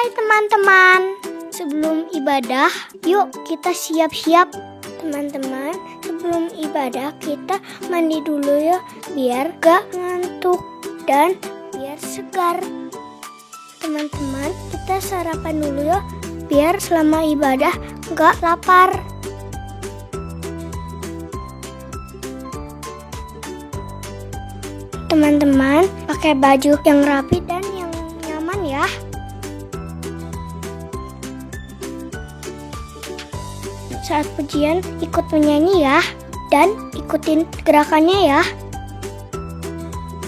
Hai teman-teman, sebelum ibadah, yuk kita siap-siap. Teman-teman, sebelum ibadah kita mandi dulu ya, biar gak ngantuk dan biar segar. Teman-teman, kita sarapan dulu ya, biar selama ibadah gak lapar. Teman-teman, pakai baju yang rapi dan yang nyaman ya. Saat pujian ikut menyanyi ya, dan ikutin gerakannya ya.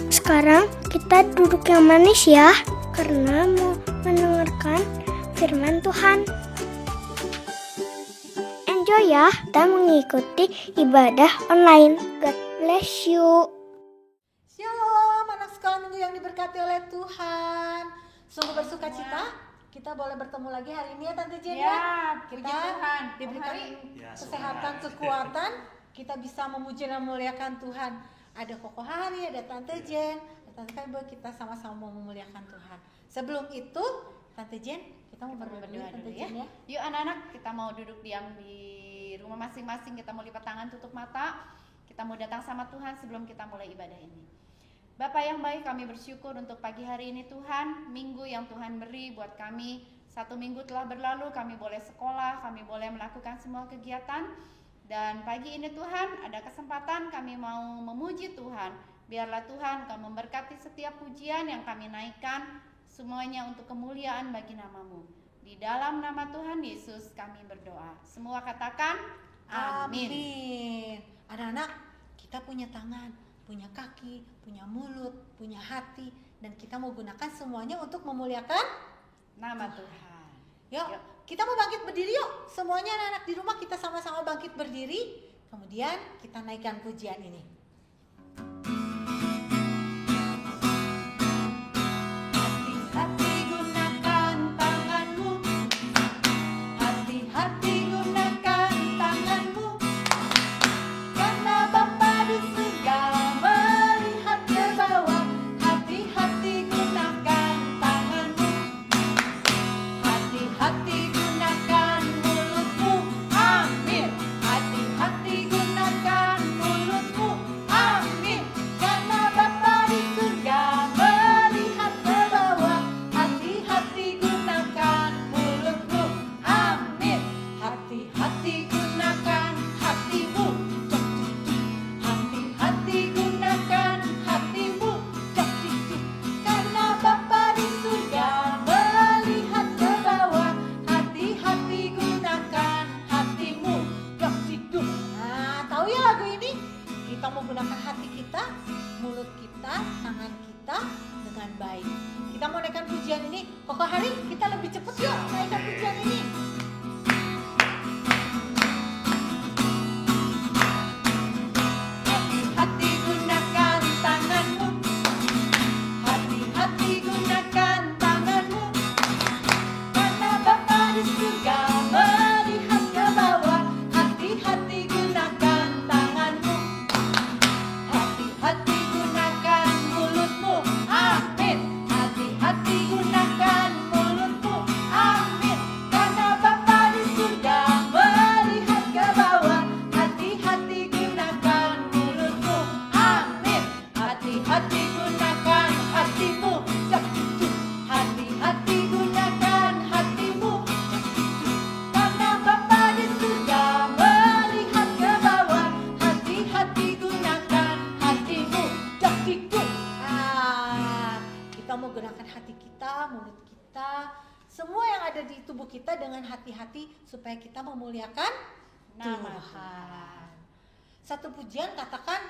Sekarang kita duduk yang manis ya, karena mau mendengarkan firman Tuhan. Enjoy ya, dan mengikuti ibadah online. God bless you. Shalom, anak sekolah minggu yang diberkati oleh Tuhan. Sungguh bersuka cita kita boleh bertemu lagi hari ini ya Tante Jen ya. Kita diberikan kesehatan, kekuatan, kita bisa memuji dan memuliakan Tuhan. Ada Koko Hari, ada Tante Jen, ada Tante Febo, kita sama-sama memuliakan Tuhan. Sebelum itu, Tante Jen, kita mau berdoa Tante Jen ya. Yuk anak-anak, kita mau duduk diam di rumah masing-masing, kita mau lipat tangan, tutup mata. Kita mau datang sama Tuhan sebelum kita mulai ibadah ini. Bapak yang baik, kami bersyukur untuk pagi hari ini Tuhan, minggu yang Tuhan beri buat kami. 1 minggu telah berlalu, kami boleh sekolah, kami boleh melakukan semua kegiatan. Dan pagi ini Tuhan, ada kesempatan kami mau memuji Tuhan. Biarlah Tuhan Kau memberkati setiap pujian yang kami naikkan, semuanya untuk kemuliaan bagi nama-Mu. Di dalam nama Tuhan Yesus kami berdoa. Semua katakan amin. Amin. Anak-anak, kita punya tangan, punya kaki, punya mulut, punya hati, dan kita mau gunakan semuanya untuk memuliakan Nama Tuhan. Yuk, kita mau bangkit berdiri yuk. Semuanya anak-anak di rumah kita sama-sama bangkit berdiri. Kemudian kita naikkan pujian ini. Hati-hati gunakan tanganmu. Hati-hati gunakan tanganmu. Karena Bapa di surga melihat ke bawah. Hati-hati gunakan tanganmu. Hati-hati gunakan mulutmu. Amin. Hati-hati gunakan mulutmu. Amin. Karena Bapa di surga melihat ke bawah. Hati-hati gunakan mulutmu. Amin. Hati-hati gunakan hatimu. Hati-hati gunakan hatimu. Karena Bapa di surga melihat ke bawah. Hati-hati gunakan hatimu. Nah, tahu ya lagu ini? Kita mau gunakan hati kita, mulut kita, tangan kita dengan baik. Kita mau naikkan pujian ini. Koko Hari, kita lebih cepat yuk naikkan pujian ini. Hati-hati gunakan tanganmu. Hati-hati gunakan tanganmu. Karena Bapa di surga melihat ke bawah. Hati-hati gunakan tanganmu. Hati-hati gunakan mulutmu. Amin. Hati-hati gunakan mulutmu. Amin. Karena Bapa di surga melihat ke bawah. Hati-hati gunakan mulutmu. Amin. Hati-hati gunakan hatimu. Hati-hati gunakan hatimu. Karena Bapa di surga melihat ke bawah. Hati-hati gunakan hatimu. Kita mau gunakan hati kita, mulut kita, semua yang ada di tubuh kita dengan hati-hati supaya kita memuliakan Nama Tuhan. Satu pujian katakan,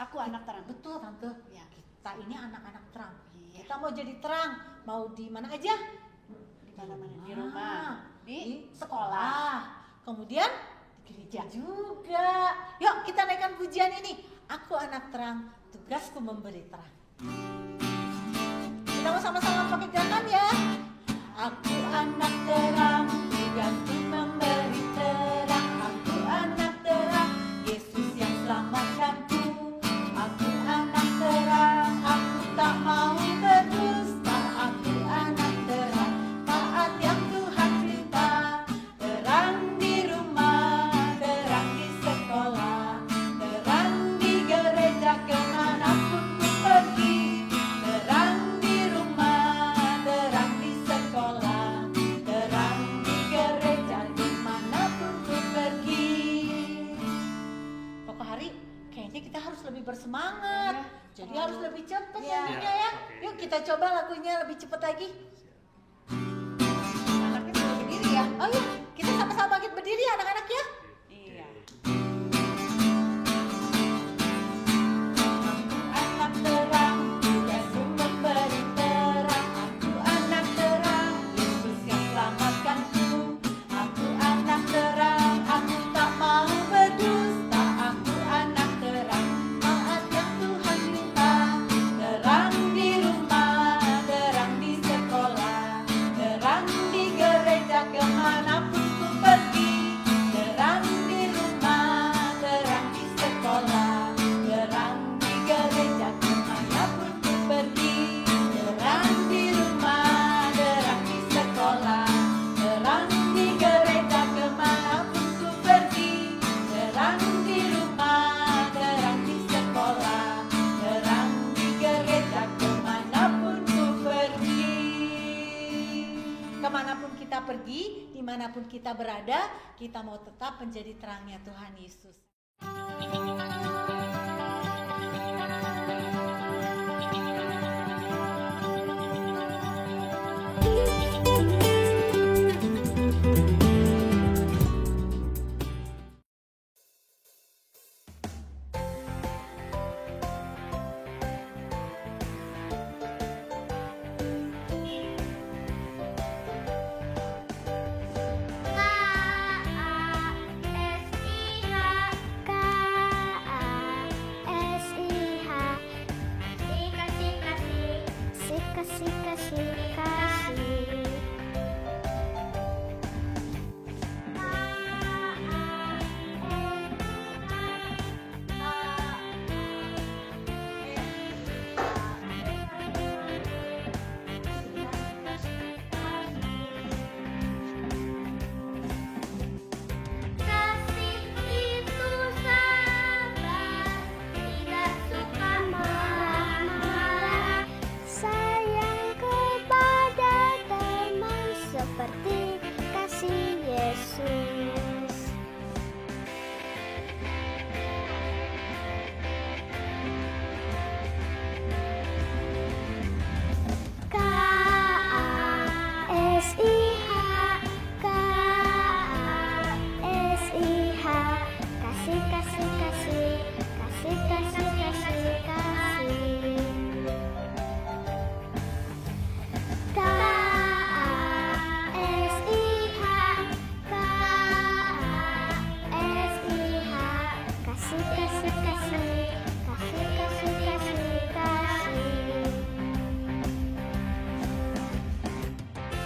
Aku anak terang. betul Tante, Ya. kita ini anak-anak terang. Iya. Kita mau jadi terang, mau di mana aja? Di mana-mana, di rumah, di sekolah, kemudian di gereja juga. Yuk kita naikkan pujian ini. Aku anak terang, tugasku memberi terang. Kita mau sama-sama pakai gerakan ya. Aku anak terang, tugasku memberi terang. Aku anak terang, Yesus yang selamatkanku. Aku anak terang, aku tak mau berdusta. Aku anak terang, tak kita coba lagunya lebih cepat lagi. Anaknya sudah berdiri ya? Oh iya, kita sama-sama bangkit berdiri ya anak-anak ya. Iya. Anak terang, Yesus memberi terang. Aku anak terang, Yesus yang selamatkanku. Aku anak terang, aku tak mau berdusta. Aku anak terang, taat yang Tuhan minta. Terang di rumah, terang di sekolah, terang di gereja kemanapun ku pergi. Terang di rumah, terang di sekolah, terang di gereja kemanapun ku pergi. Terang di rumah, terang di sekolah, terang di gereja kemanapun ku pergi. Terang di rumah, terang di sekolah, terang di gereja kemanapun ku pergi. Kemanapun kita pergi, dimanapun kita berada, kita mau tetap menjadi terangnya Tuhan Yesus. Kasih, kasih, kasih. Kasih itu sabar, tidak suka marah-marah. Sayang kepada teman seperti kasih Yesus. K-A-S-I-H, K-A-S-I-H. Kasih, kasih, kasih, kasih, kasih, kasih, kasih. K-A-S-I-H, K-A-S-I-H. Kasih, kasih, kasih, kasih, kasih, kasih, kasih.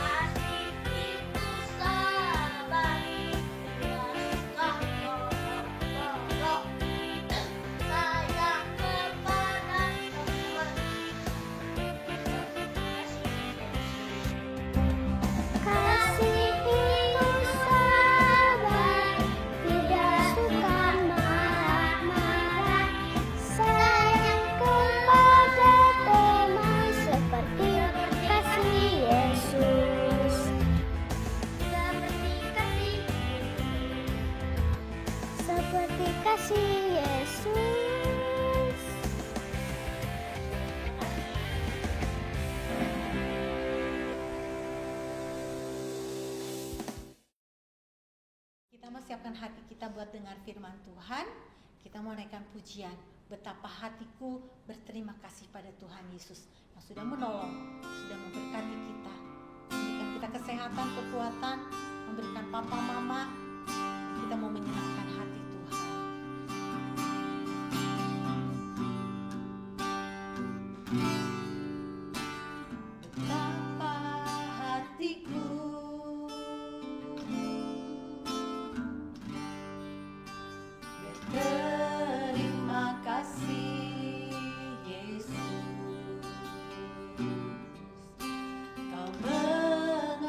Kasih itu sabar, tidak suka ngorok-ngorok. Sayang kepada teman. Kasih itu sabar, tidak suka marah-marah. Sayang kepada teman seperti kasih Yesus. Seperti kasih Yesus. Kita mau siapkan hati kita buat dengar firman Tuhan. Kita mau naikkan pujian. Betapa hatiku berterima kasih pada Tuhan Yesus yang sudah menolong, sudah memberkati kita, memberikan kita kesehatan, kekuatan, memberikan papa mama. Kita mau menyenangkan hati Tuhan. Betapa hatiku berterima kasih Yesus. Kau mengasihiku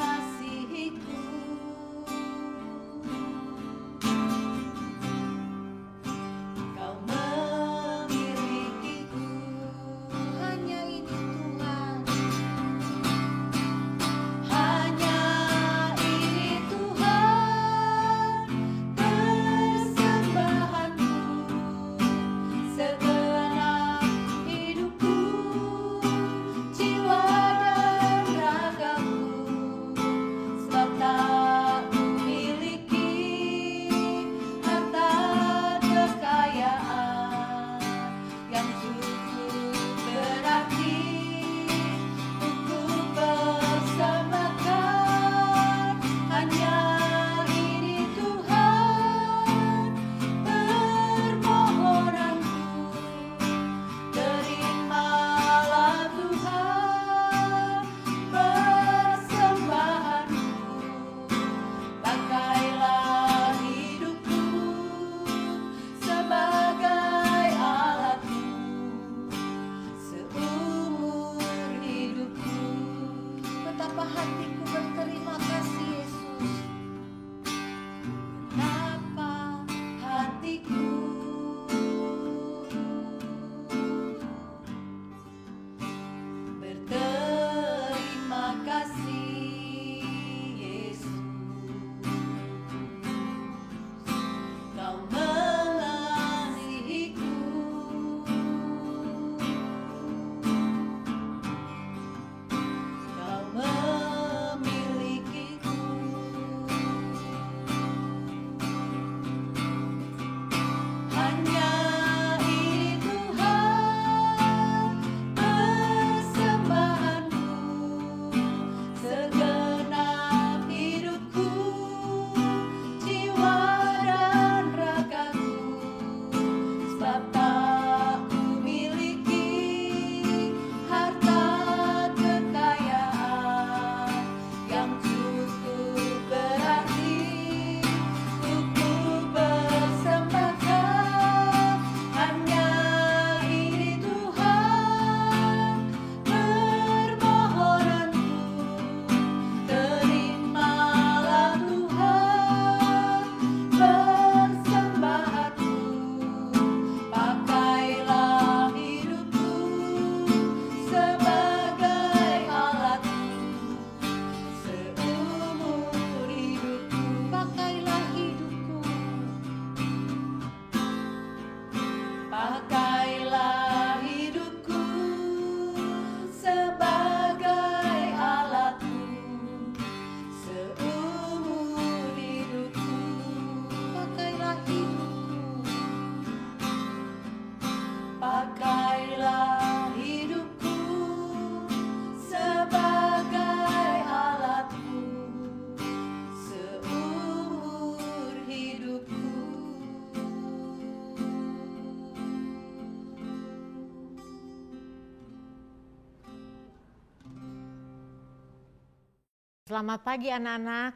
Selamat pagi anak-anak,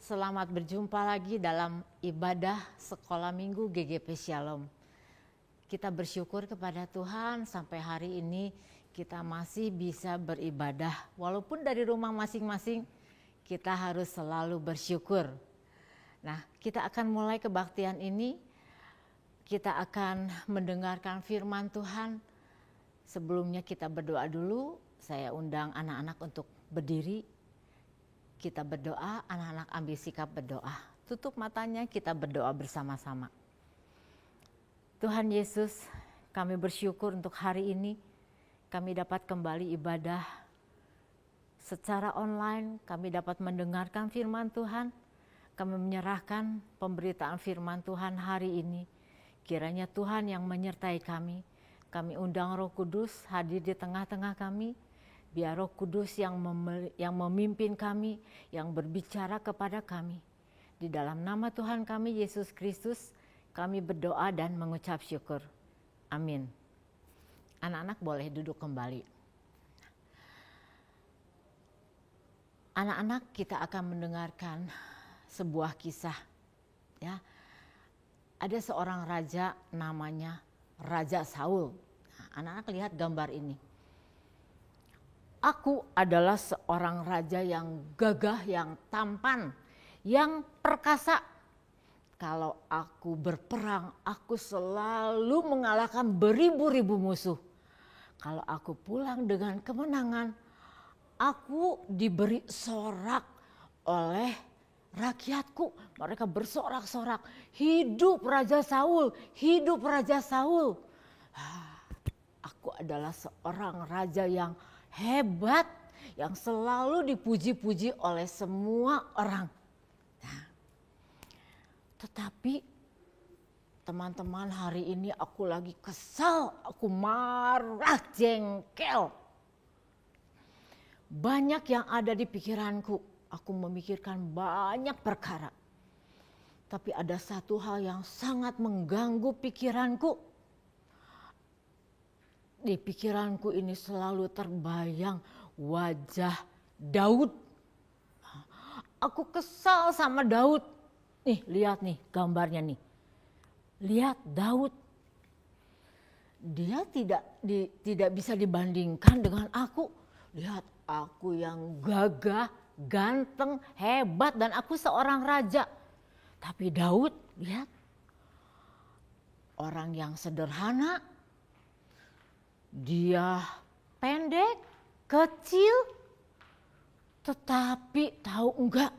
selamat berjumpa lagi dalam ibadah sekolah minggu GGP Shalom. Kita bersyukur kepada Tuhan sampai hari ini kita masih bisa beribadah. Walaupun dari rumah masing-masing kita harus selalu bersyukur. Nah, kita akan mulai kebaktian ini, kita akan mendengarkan firman Tuhan. Sebelumnya kita berdoa dulu, saya undang anak-anak untuk berdiri. Kita berdoa, anak-anak ambil sikap berdoa. Tutup matanya, kita berdoa bersama-sama. Tuhan Yesus, kami bersyukur untuk hari ini. Kami dapat kembali ibadah secara online. Kami dapat mendengarkan firman Tuhan. Kami menyerahkan pemberitaan firman Tuhan hari ini. Kiranya Tuhan yang menyertai kami. Kami undang Roh Kudus hadir di tengah-tengah kami. Biar Roh Kudus yang memimpin kami, yang berbicara kepada kami. Di dalam nama Tuhan kami Yesus Kristus, kami berdoa dan mengucap syukur. Amin. Anak-anak boleh duduk kembali. Anak-anak, kita akan mendengarkan sebuah kisah. Ya, ada seorang raja namanya Raja Saul. Anak-anak lihat gambar ini. Aku adalah seorang raja yang gagah, yang tampan, yang perkasa. Kalau aku berperang, aku selalu mengalahkan beribu-ribu musuh. Kalau aku pulang dengan kemenangan, aku diberi sorak oleh rakyatku. Mereka bersorak-sorak, hidup Raja Saul, hidup Raja Saul. Aku adalah seorang raja yang hebat, yang selalu dipuji-puji oleh semua orang. Nah, tetapi teman-teman, hari ini aku lagi kesal, aku marah, jengkel. Banyak yang ada di pikiranku, aku memikirkan banyak perkara. Tapi ada satu hal yang sangat mengganggu pikiranku. Di pikiranku ini selalu terbayang wajah Daud. Aku kesal sama Daud. Nih, lihat nih gambarnya nih. Lihat Daud. Dia tidak bisa dibandingkan dengan aku. Lihat, aku yang gagah, ganteng, hebat, dan aku seorang raja. Tapi Daud, lihat, orang yang sederhana. Dia pendek, kecil, tetapi tahu enggak,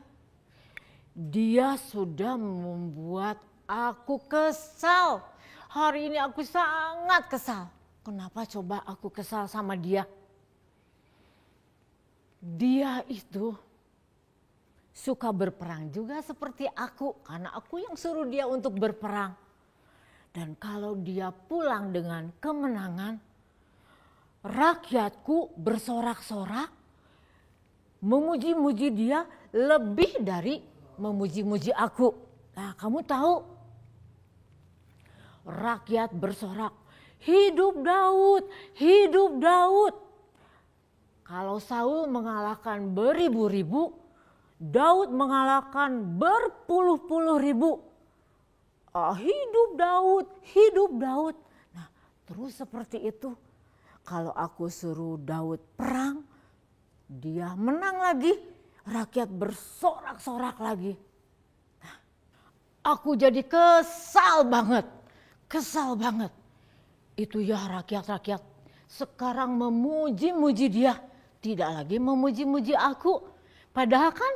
dia sudah membuat aku kesal. Hari ini aku sangat kesal. Kenapa coba aku kesal sama dia? Dia itu suka berperang juga seperti aku, karena aku yang suruh dia untuk berperang. Dan kalau dia pulang dengan kemenangan, rakyatku bersorak-sorak, memuji-muji dia lebih dari memuji-muji aku. Nah, kamu tahu, rakyat bersorak, hidup Daud, hidup Daud. Kalau Saul mengalahkan beribu-ribu, Daud mengalahkan berpuluh-puluh ribu. Hidup Daud, hidup Daud. Nah, terus seperti itu. Kalau aku suruh Daud perang, dia menang lagi, rakyat bersorak-sorak lagi. Nah, aku jadi kesal banget. Itu ya rakyat-rakyat sekarang memuji-muji dia, tidak lagi memuji-muji aku. Padahal kan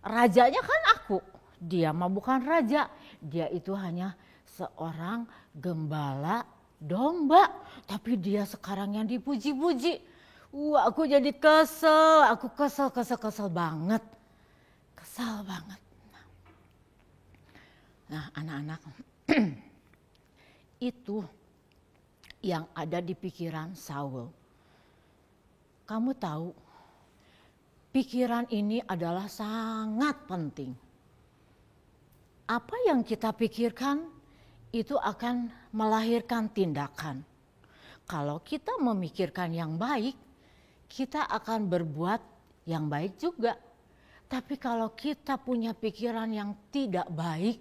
rajanya kan aku, dia mah bukan raja, dia itu hanya seorang gembala domba, tapi dia sekarang yang dipuji-puji. Aku jadi kesel, aku kesel banget. Nah, anak-anak, itu yang ada di pikiran Saul. Kamu tahu, pikiran ini adalah sangat penting. Apa yang kita pikirkan itu akan melahirkan tindakan. Kalau kita memikirkan yang baik, kita akan berbuat yang baik juga. Tapi kalau kita punya pikiran yang tidak baik,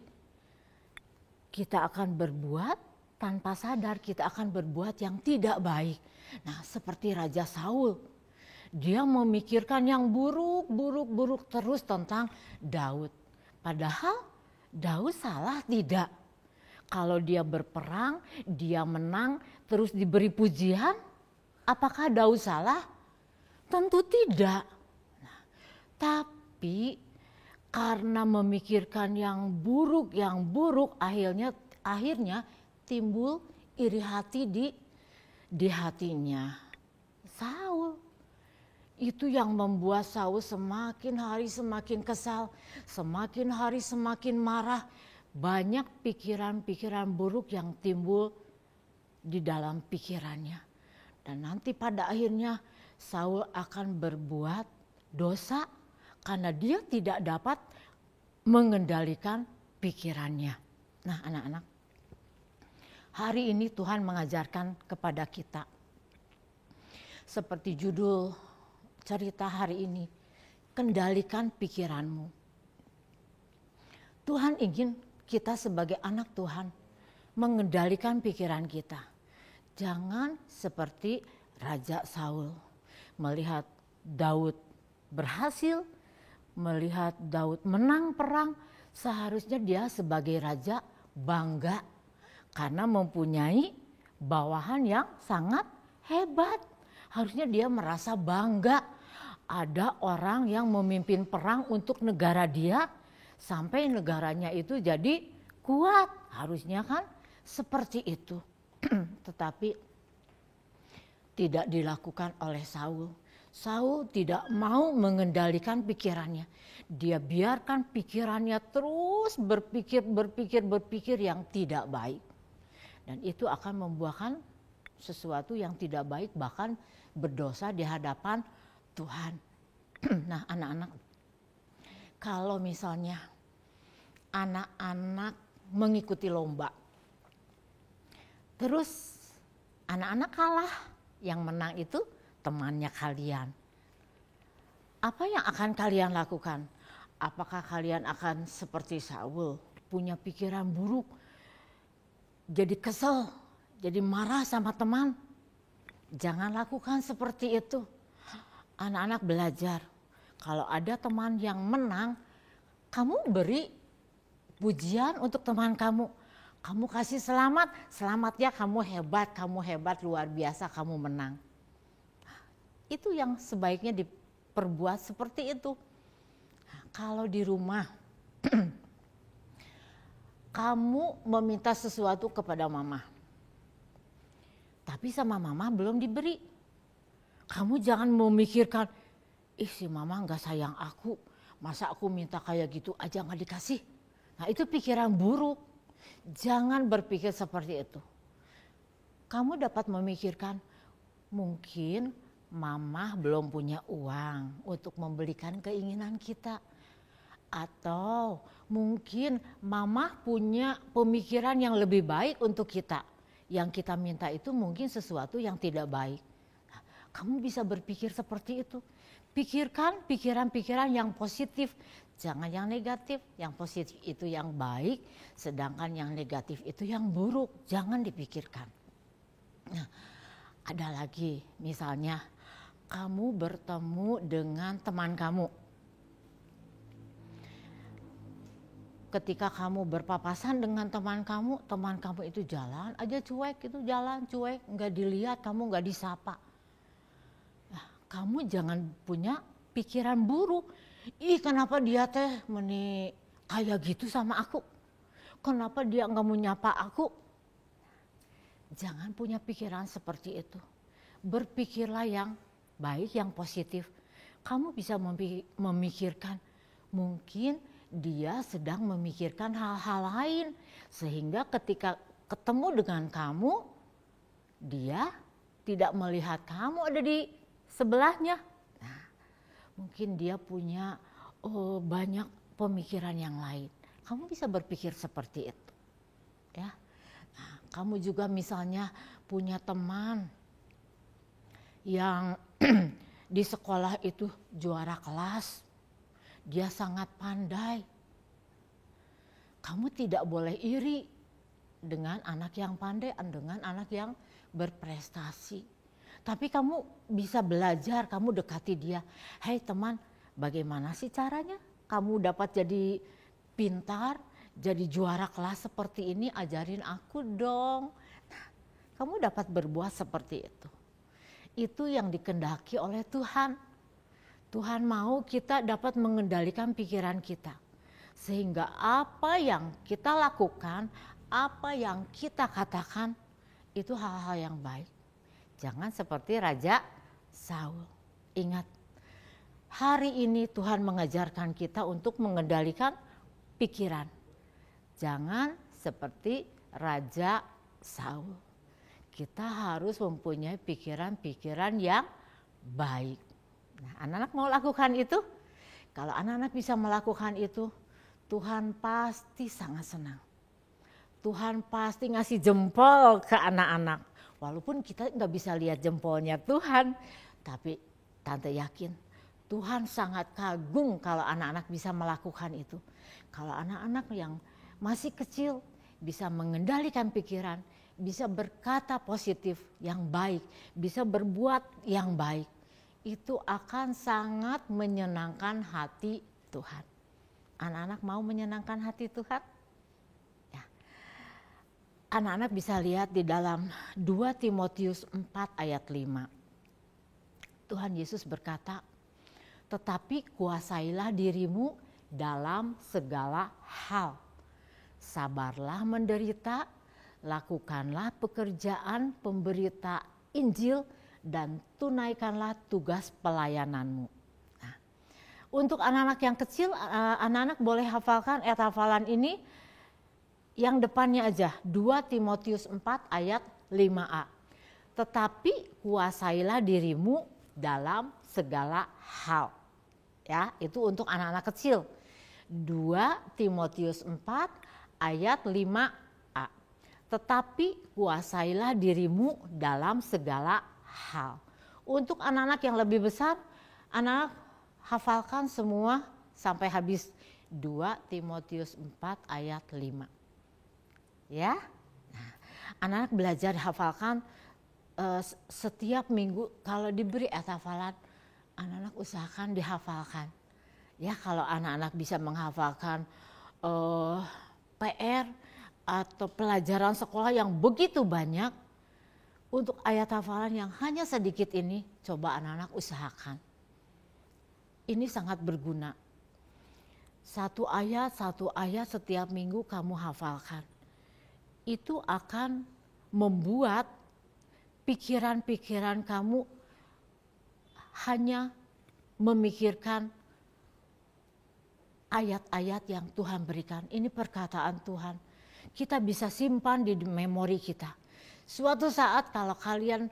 kita akan berbuat tanpa sadar, kita akan berbuat yang tidak baik. Nah, seperti Raja Saul, dia memikirkan yang buruk terus tentang Daud. Padahal Daud salah tidak. Kalau dia berperang, dia menang, terus diberi pujian, apakah Daud salah? Tentu tidak. Nah, tapi karena memikirkan yang buruk, akhirnya timbul iri hati di hatinya. Saul. Itu yang membuat Saul semakin hari semakin kesal, semakin hari semakin marah. Banyak pikiran-pikiran buruk yang timbul di dalam pikirannya. Dan nanti pada akhirnya Saul akan berbuat dosa karena dia tidak dapat mengendalikan pikirannya. Nah, anak-anak, hari ini Tuhan mengajarkan kepada kita seperti judul cerita hari ini, kendalikan pikiranmu. Tuhan ingin kita sebagai anak Tuhan mengendalikan pikiran kita. Jangan seperti Raja Saul, melihat Daud berhasil, melihat Daud menang perang, seharusnya dia sebagai raja bangga karena mempunyai bawahan yang sangat hebat. Harusnya dia merasa bangga ada orang yang memimpin perang untuk negara dia sampai negaranya itu jadi kuat. Harusnya kan seperti itu. Tetapi tidak dilakukan oleh Saul. Saul tidak mau mengendalikan pikirannya. Dia biarkan pikirannya terus berpikir yang tidak baik. Dan itu akan membuahkan sesuatu yang tidak baik, bahkan berdosa di hadapan Tuhan. Nah, anak-anak, kalau misalnya anak-anak mengikuti lomba, terus anak-anak kalah, yang menang itu temannya kalian. Apa yang akan kalian lakukan? Apakah kalian akan seperti Saul, punya pikiran buruk, jadi kesel, jadi marah sama teman? Jangan lakukan seperti itu. Anak-anak belajar, kalau ada teman yang menang, kamu beri pujian untuk teman kamu. Kamu kasih selamat ya, kamu hebat, luar biasa, kamu menang. Itu yang sebaiknya diperbuat seperti itu. Kalau di rumah, kamu meminta sesuatu kepada mama, tapi sama mama belum diberi. Kamu jangan memikirkan, si mama gak sayang aku, masa aku minta kayak gitu aja gak dikasih. Nah, itu pikiran buruk. Jangan berpikir seperti itu. Kamu dapat memikirkan, mungkin mama belum punya uang untuk membelikan keinginan kita. Atau mungkin mama punya pemikiran yang lebih baik untuk kita. Yang kita minta itu mungkin sesuatu yang tidak baik. Nah, kamu bisa berpikir seperti itu. Pikirkan pikiran-pikiran yang positif. Jangan yang negatif. Yang positif itu yang baik, sedangkan yang negatif itu yang buruk. Jangan dipikirkan. Nah, ada lagi, misalnya kamu bertemu dengan teman kamu. Ketika kamu berpapasan dengan teman kamu itu jalan aja cuek, nggak dilihat, kamu nggak disapa. Nah, kamu jangan punya pikiran buruk. Kenapa dia teh kayak gitu sama aku? Kenapa dia nggak mau nyapa aku? Jangan punya pikiran seperti itu. Berpikirlah yang baik, yang positif. Kamu bisa memikirkan, mungkin dia sedang memikirkan hal-hal lain. Sehingga ketika ketemu dengan kamu, dia tidak melihat kamu ada di sebelahnya. Nah, mungkin dia punya banyak pemikiran yang lain. Kamu bisa berpikir seperti itu. Ya. Nah, kamu juga misalnya punya teman yang di sekolah itu juara kelas, dia sangat pandai. Kamu tidak boleh iri dengan anak yang pandai, dengan anak yang berprestasi. Tapi kamu bisa belajar, kamu dekati dia. Hei teman, bagaimana sih caranya kamu dapat jadi pintar, jadi juara kelas seperti ini, ajarin aku dong. Nah, kamu dapat berbuat seperti itu. Itu yang dikehendaki oleh Tuhan. Tuhan mau kita dapat mengendalikan pikiran kita. Sehingga apa yang kita lakukan, apa yang kita katakan, itu hal-hal yang baik. Jangan seperti Raja Saul. Ingat, hari ini Tuhan mengajarkan kita untuk mengendalikan pikiran. Jangan seperti Raja Saul. Kita harus mempunyai pikiran-pikiran yang baik. Nah, anak-anak mau lakukan itu? Kalau anak-anak bisa melakukan itu, Tuhan pasti sangat senang. Tuhan pasti ngasih jempol ke anak-anak. Walaupun kita nggak bisa lihat jempolnya Tuhan, tapi Tante yakin Tuhan sangat kagum kalau anak-anak bisa melakukan itu. Kalau anak-anak yang masih kecil bisa mengendalikan pikiran, bisa berkata positif yang baik, bisa berbuat yang baik, itu akan sangat menyenangkan hati Tuhan. Anak-anak mau menyenangkan hati Tuhan? Ya. Anak-anak bisa lihat di dalam 2 Timotius 4 ayat 5. Tuhan Yesus berkata, tetapi kuasailah dirimu dalam segala hal. Sabarlah menderita, lakukanlah pekerjaan pemberita Injil dan tunaikanlah tugas pelayananmu. Nah, untuk anak-anak yang kecil, anak-anak boleh hafalkan ayat hafalan ini yang depannya aja, 2 Timotius 4 ayat 5a. Tetapi kuasailah dirimu dalam segala hal. Ya, itu untuk anak-anak kecil. 2 Timotius 4 ayat 5a. Tetapi kuasailah dirimu dalam segala hal. Untuk anak-anak yang lebih besar, anak hafalkan semua sampai habis 2 Timotius 4 ayat 5. Ya, nah, anak-anak belajar hafalkan setiap minggu. Kalau diberi ayat hafalan, anak-anak usahakan dihafalkan. Ya, kalau anak-anak bisa menghafalkan PR atau pelajaran sekolah yang begitu banyak, untuk ayat hafalan yang hanya sedikit ini, coba anak-anak usahakan. Ini sangat berguna. Satu ayat setiap minggu kamu hafalkan. Itu akan membuat pikiran-pikiran kamu hanya memikirkan ayat-ayat yang Tuhan berikan. Ini perkataan Tuhan. Kita bisa simpan di memori kita. Suatu saat kalau kalian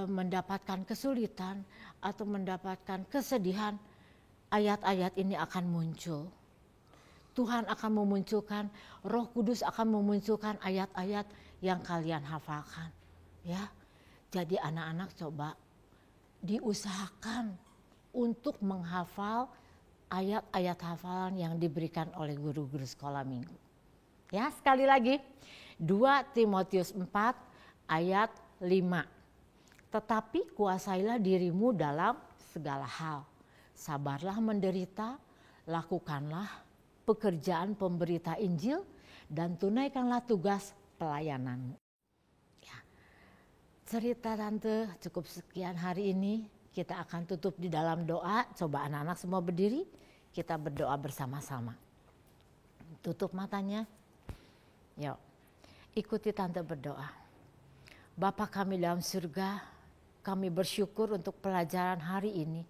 mendapatkan kesulitan atau mendapatkan kesedihan, ayat-ayat ini akan muncul. Tuhan akan memunculkan, Roh Kudus akan memunculkan ayat-ayat yang kalian hafalkan. Ya, jadi anak-anak coba diusahakan untuk menghafal ayat-ayat hafalan yang diberikan oleh guru-guru sekolah minggu. Ya, sekali lagi 2 Timotius 4 ayat 5. Tetapi kuasailah dirimu dalam segala hal. Sabarlah menderita, lakukanlah pekerjaan pemberita Injil dan tunaikanlah tugas pelayananmu. Ya. Cerita Tante cukup sekian hari ini. Kita akan tutup di dalam doa. Coba anak-anak semua berdiri, kita berdoa bersama-sama. Tutup matanya. Yuk, ikuti Tante berdoa. Bapa kami dalam surga, kami bersyukur untuk pelajaran hari ini.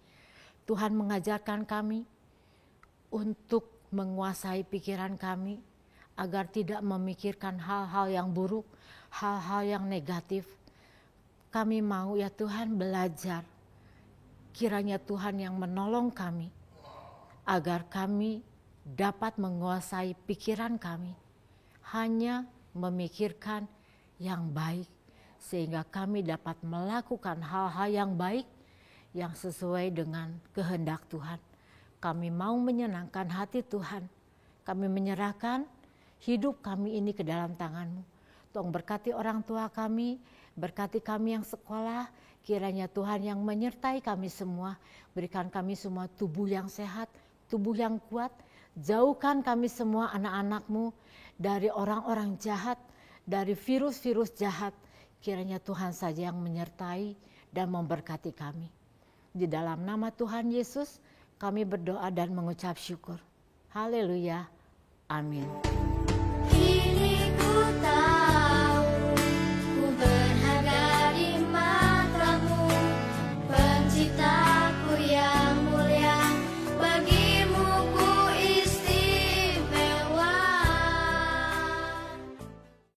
Tuhan mengajarkan kami untuk menguasai pikiran kami agar tidak memikirkan hal-hal yang buruk, hal-hal yang negatif. Kami mau ya Tuhan belajar. Kiranya Tuhan yang menolong kami agar kami dapat menguasai pikiran kami. Hanya memikirkan yang baik sehingga kami dapat melakukan hal-hal yang baik yang sesuai dengan kehendak Tuhan. Kami mau menyenangkan hati Tuhan. Kami menyerahkan hidup kami ini ke dalam tangan-Mu. Tolong berkati orang tua kami, berkati kami yang sekolah. Kiranya Tuhan yang menyertai kami semua. Berikan kami semua tubuh yang sehat, tubuh yang kuat. Jauhkan kami semua anak-anak-Mu dari orang-orang jahat, dari virus-virus jahat. Kiranya Tuhan saja yang menyertai dan memberkati kami. Di dalam nama Tuhan Yesus, kami berdoa dan mengucap syukur. Haleluya. Amin. Ini ku tahu